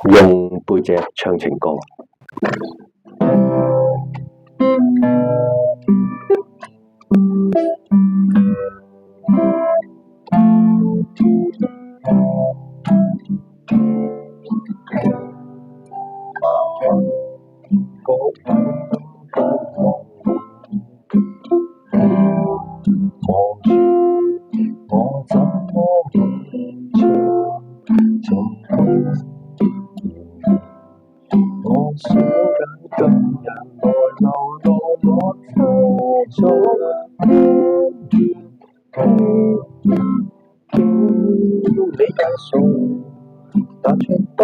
用背脊唱情歌。望住我怎麼勉強情我想緊今日來流浪我差咗經你介紹但卻不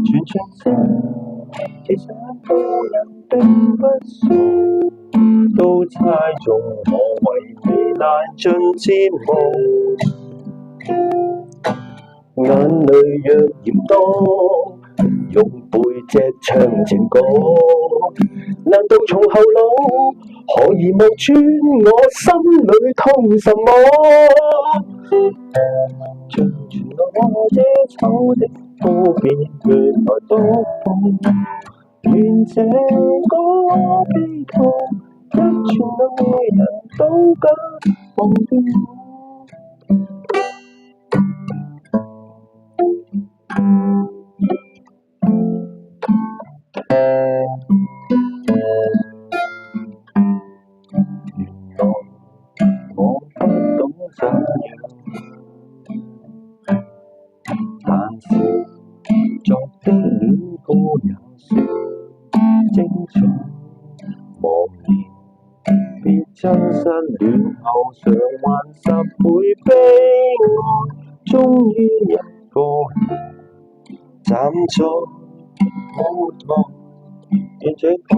全全聲其實個人並不傻都猜中我為你難盡折磨眼淚若嫌多用背脊唱情歌難道從後腦可以望穿我心裏痛什麼像全我這醜的告別原來多痛願這個悲痛一串女人都敢忘掉我不懂怎樣，但是昨的戀歌也算精彩。茫然別真失戀後償還10倍悲哀，終於一個人站在舞台，願這個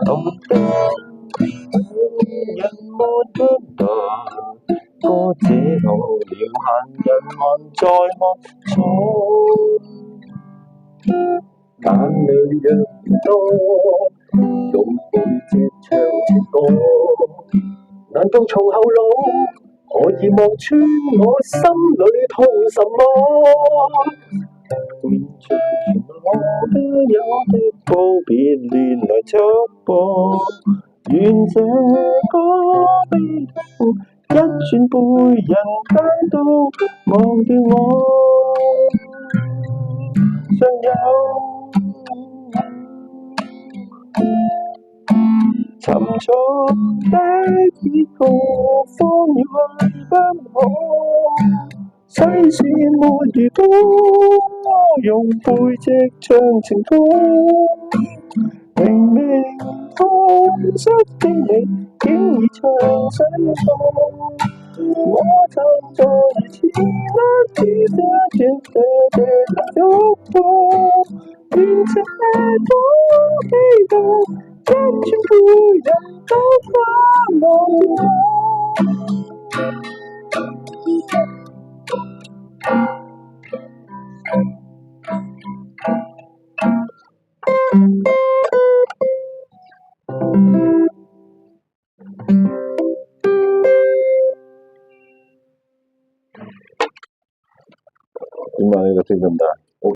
動的人沒不大，歌這老了閒人還在喝彩，眼淚若多，用背脊唱情歌，難道從後腦可以望穿我心裏痛什麼？面像全我都有的告別亂來束縛，願這個悲痛一轉背人間都忘掉我，尚有沉重的結局方要去不可，世事沒如歌，用背脊唱情歌，明明痛失的你竟已唱醒我，我站在如此一次束縛，願這個悲痛一轉背人都不忘掉點解呢個聲咁大？